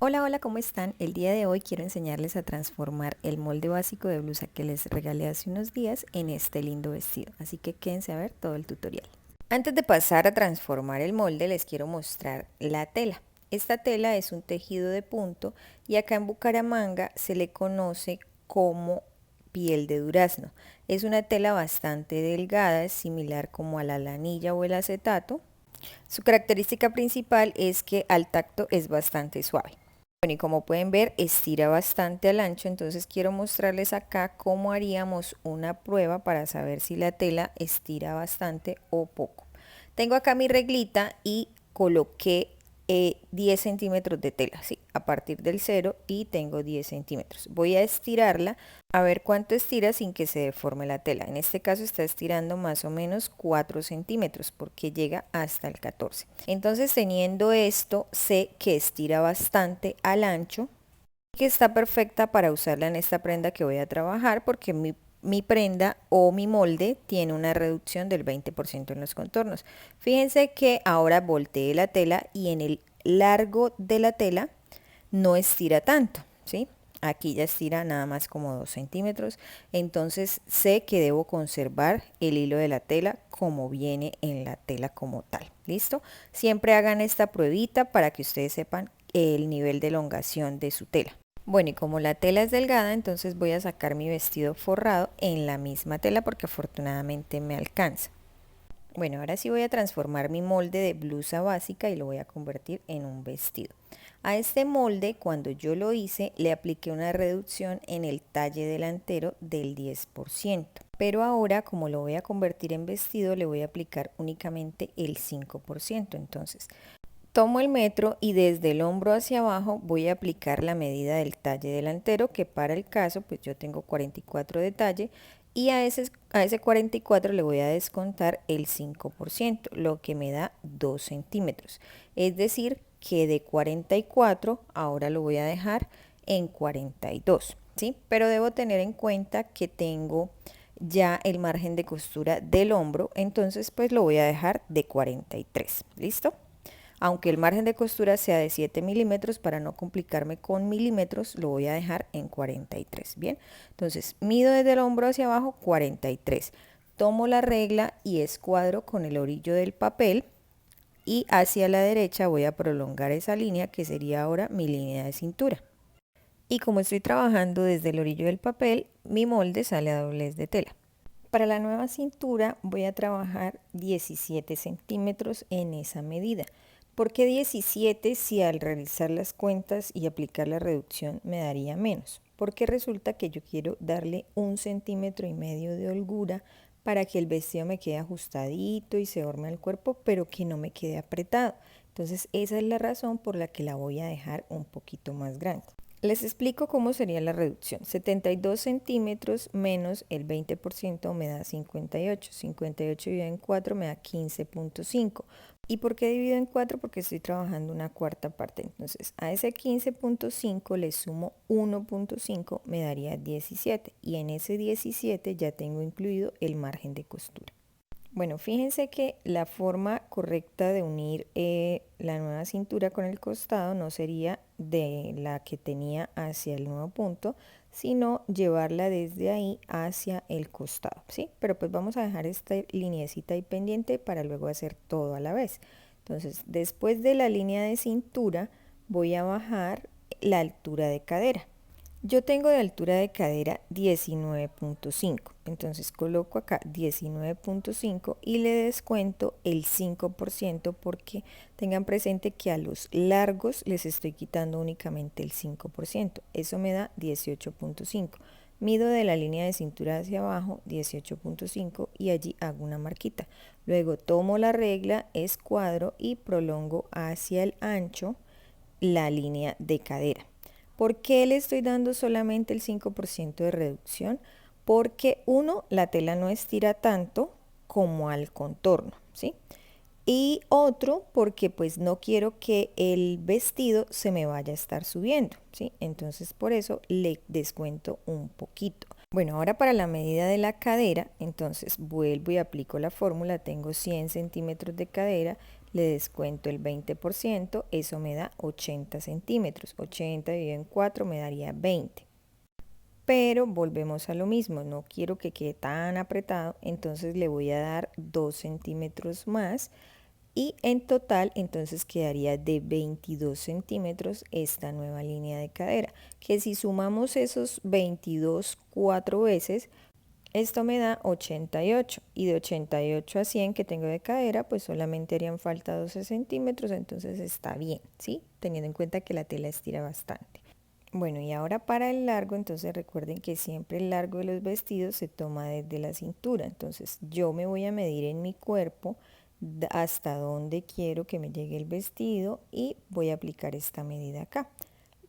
Hola, hola, ¿cómo están? El día de hoy quiero enseñarles a transformar el molde básico de blusa que les regalé hace unos días en este lindo vestido, así que quédense a ver todo el tutorial. Antes de pasar a transformar el molde, les quiero mostrar la tela. Esta tela es un tejido de punto y acá en Bucaramanga se le conoce como piel de durazno. Es una tela bastante delgada, es similar como a la lanilla o el acetato. Su característica principal es que al tacto es bastante suave. Bueno, y como pueden ver, estira bastante al ancho, entonces quiero mostrarles acá cómo haríamos una prueba para saber si la tela estira bastante o poco. Tengo acá mi reglita y coloqué 10 centímetros de tela, ¿sí? A partir del cero y tengo 10 centímetros. Voy a estirarla a ver cuánto estira sin que se deforme la tela. En este caso está estirando más o menos 4 centímetros porque llega hasta el 14. Entonces teniendo esto, sé que estira bastante al ancho, que está perfecta para usarla en esta prenda que voy a trabajar porque mi prenda o mi molde tiene una reducción del 20% en los contornos. Fíjense que ahora volteé la tela y en el largo de la tela no estira tanto, ¿sí? Aquí ya estira nada más como 2 centímetros, entonces sé que debo conservar el hilo de la tela como viene en la tela como tal, ¿listo? Siempre hagan esta pruebita para que ustedes sepan el nivel de elongación de su tela. Bueno, y como la tela es delgada, entonces voy a sacar mi vestido forrado en la misma tela porque afortunadamente me alcanza. Bueno, ahora sí voy a transformar mi molde de blusa básica y lo voy a convertir en un vestido. A este molde, cuando yo lo hice, le apliqué una reducción en el talle delantero del 10%. Pero ahora, como lo voy a convertir en vestido, le voy a aplicar únicamente el 5%. Entonces, tomo el metro y desde el hombro hacia abajo voy a aplicar la medida del talle delantero, que para el caso pues yo tengo 44 de talle y a ese 44 le voy a descontar el 5%, lo que me da 2 centímetros. Es decir, que de 44 ahora lo voy a dejar en 42, ¿sí? Pero debo tener en cuenta que tengo ya el margen de costura del hombro, entonces pues lo voy a dejar de 43, ¿listo? Aunque el margen de costura sea de 7 milímetros, para no complicarme con milímetros, lo voy a dejar en 43. Bien, entonces mido desde el hombro hacia abajo 43. Tomo la regla y escuadro con el orillo del papel y hacia la derecha voy a prolongar esa línea que sería ahora mi línea de cintura. Y como estoy trabajando desde el orillo del papel, mi molde sale a doblez de tela. Para la nueva cintura voy a trabajar 17 centímetros en esa medida. ¿Por qué 17 si al realizar las cuentas y aplicar la reducción me daría menos? Porque resulta que yo quiero darle 1,5 centímetros de holgura para que el vestido me quede ajustadito y se forme al cuerpo, pero que no me quede apretado. Entonces esa es la razón por la que la voy a dejar un poquito más grande. Les explico cómo sería la reducción. 72 centímetros menos el 20% me da 58. 58 dividido en 4 me da 15,5. ¿Y por qué divido en 4? Porque estoy trabajando una cuarta parte. Entonces a ese 15,5 le sumo 1,5, me daría 17. Y en ese 17 ya tengo incluido el margen de costura. Bueno, fíjense que la forma correcta de unir la nueva cintura con el costado no sería de la que tenía hacia el nuevo punto, sino llevarla desde ahí hacia el costado, ¿sí? Pero pues vamos a dejar esta lineecita ahí pendiente para luego hacer todo a la vez. Entonces, después de la línea de cintura, voy a bajar la altura de cadera. Yo tengo de altura de cadera 19,5, entonces coloco acá 19,5 y le descuento el 5% porque tengan presente que a los largos les estoy quitando únicamente el 5%, eso me da 18,5. Mido de la línea de cintura hacia abajo 18,5 y allí hago una marquita. Luego tomo la regla, escuadro y prolongo hacia el ancho la línea de cadera. ¿Por qué le estoy dando solamente el 5% de reducción? Porque uno, la tela no estira tanto como al contorno, ¿sí? Y otro, porque pues no quiero que el vestido se me vaya a estar subiendo, ¿sí? Entonces por eso le descuento un poquito. Bueno, ahora para la medida de la cadera, entonces vuelvo y aplico la fórmula, tengo 100 centímetros de cadera, le descuento el 20%, eso me da 80 centímetros. 80 dividido en 4 me daría 20. Pero volvemos a lo mismo, no quiero que quede tan apretado, entonces le voy a dar 2 centímetros más y en total entonces quedaría de 22 centímetros esta nueva línea de cadera, que si sumamos esos 22 4 veces, esto me da 88 y de 88 a 100 que tengo de cadera, pues solamente harían falta 12 centímetros, entonces está bien, ¿sí? Teniendo en cuenta que la tela estira bastante. Bueno, y ahora para el largo, entonces recuerden que siempre el largo de los vestidos se toma desde la cintura. Entonces yo me voy a medir en mi cuerpo hasta donde quiero que me llegue el vestido y voy a aplicar esta medida acá.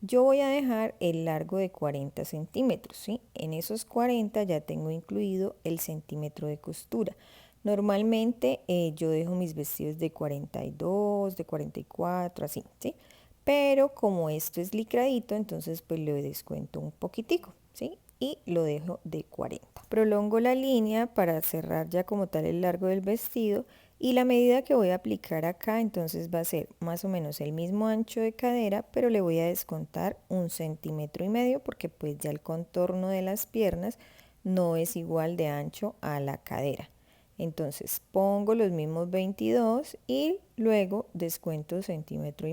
Yo voy a dejar el largo de 40 centímetros, ¿sí? En esos 40 ya tengo incluido el centímetro de costura. Normalmente yo dejo mis vestidos de 42, de 44, así, ¿sí? Pero como esto es licradito, entonces pues le descuento un poquitico, ¿sí? Y lo dejo de 40. Prolongo la línea para cerrar ya como tal el largo del vestido y la medida que voy a aplicar acá entonces va a ser más o menos el mismo ancho de cadera, pero le voy a descontar 1,5 centímetros porque pues ya el contorno de las piernas no es igual de ancho a la cadera. Entonces pongo los mismos 22 y luego descuento 1,5 centímetros.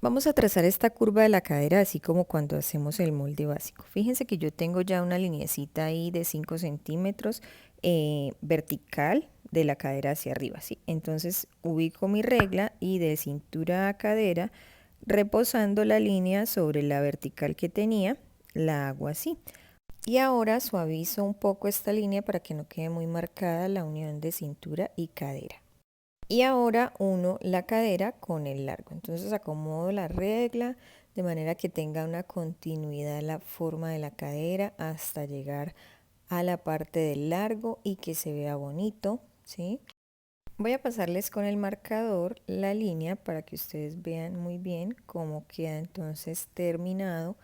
Vamos a trazar esta curva de la cadera así como cuando hacemos el molde básico. Fíjense que yo tengo ya una lineecita ahí de 5 centímetros vertical de la cadera hacia arriba, ¿sí? Entonces ubico mi regla y de cintura a cadera, reposando la línea sobre la vertical que tenía, la hago así. Y ahora suavizo un poco esta línea para que no quede muy marcada la unión de cintura y cadera. Y ahora uno la cadera con el largo. Entonces acomodo la regla de manera que tenga una continuidad la forma de la cadera hasta llegar a la parte del largo y que se vea bonito, ¿sí? Voy a pasarles con el marcador la línea para que ustedes vean muy bien cómo queda entonces terminado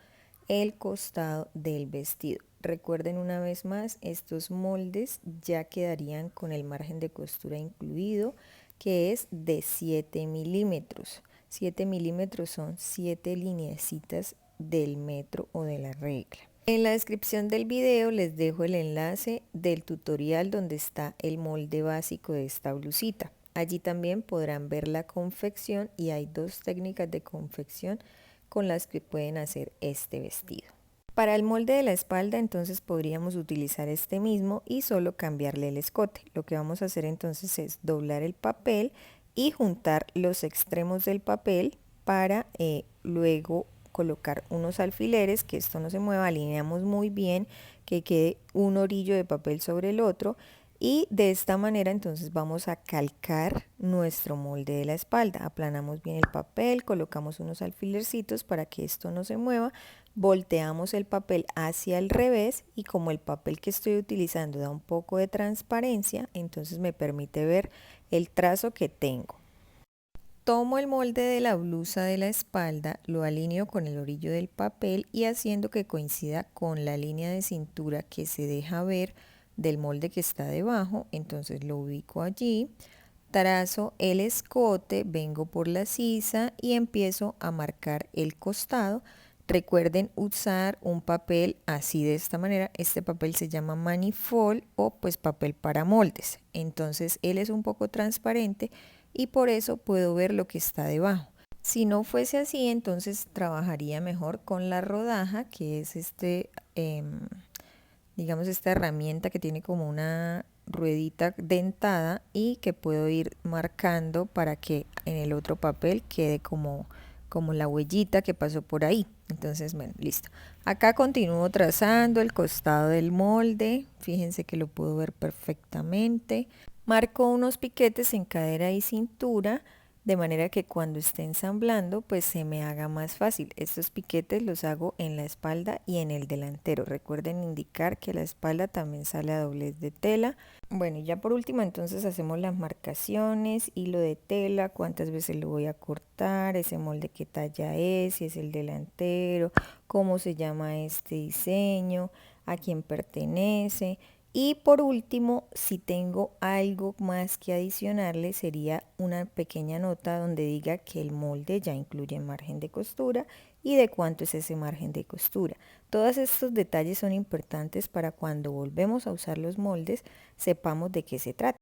el costado del vestido. Recuerden una vez más, estos moldes ya quedarían con el margen de costura incluido, que es de 7 milímetros. 7 milímetros son 7 lineecitas del metro o de la regla. En la descripción del video les dejo el enlace del tutorial donde está el molde básico de esta blusita. Allí también podrán ver la confección y hay 2 técnicas de confección con las que pueden hacer este vestido. Para el molde de la espalda entonces podríamos utilizar este mismo y solo cambiarle el escote. Lo que vamos a hacer entonces es doblar el papel y juntar los extremos del papel para luego colocar unos alfileres, que esto no se mueva, alineamos muy bien, que quede un orillo de papel sobre el otro y de esta manera entonces vamos a calcar nuestro molde de la espalda. Aplanamos bien el papel, colocamos unos alfilercitos para que esto no se mueva, volteamos el papel hacia el revés y como el papel que estoy utilizando da un poco de transparencia, entonces me permite ver el trazo que tengo. Tomo el molde de la blusa de la espalda, lo alineo con el orillo del papel y haciendo que coincida con la línea de cintura que se deja ver del molde que está debajo, entonces lo ubico allí, trazo el escote, vengo por la sisa y empiezo a marcar el costado. Recuerden usar un papel así de esta manera, este papel se llama Manifold o pues papel para moldes, entonces él es un poco transparente y por eso puedo ver lo que está debajo. Si no fuese así, entonces trabajaría mejor con la rodaja, que es digamos esta herramienta que tiene como una ruedita dentada y que puedo ir marcando para que en el otro papel quede como la huellita que pasó por ahí. Entonces, bueno, listo. Acá continúo trazando el costado del molde. Fíjense que lo puedo ver perfectamente. Marco unos piquetes en cadera y cintura de manera que cuando esté ensamblando pues se me haga más fácil. Estos piquetes los hago en la espalda y en el delantero. Recuerden indicar que la espalda también sale a doblez de tela. Bueno, y ya por último entonces hacemos las marcaciones, hilo de tela, cuántas veces lo voy a cortar, ese molde qué talla es, si es el delantero, cómo se llama este diseño, a quién pertenece. Y por último, si tengo algo más que adicionarle, sería una pequeña nota donde diga que el molde ya incluye margen de costura y de cuánto es ese margen de costura. Todos estos detalles son importantes para cuando volvemos a usar los moldes, sepamos de qué se trata.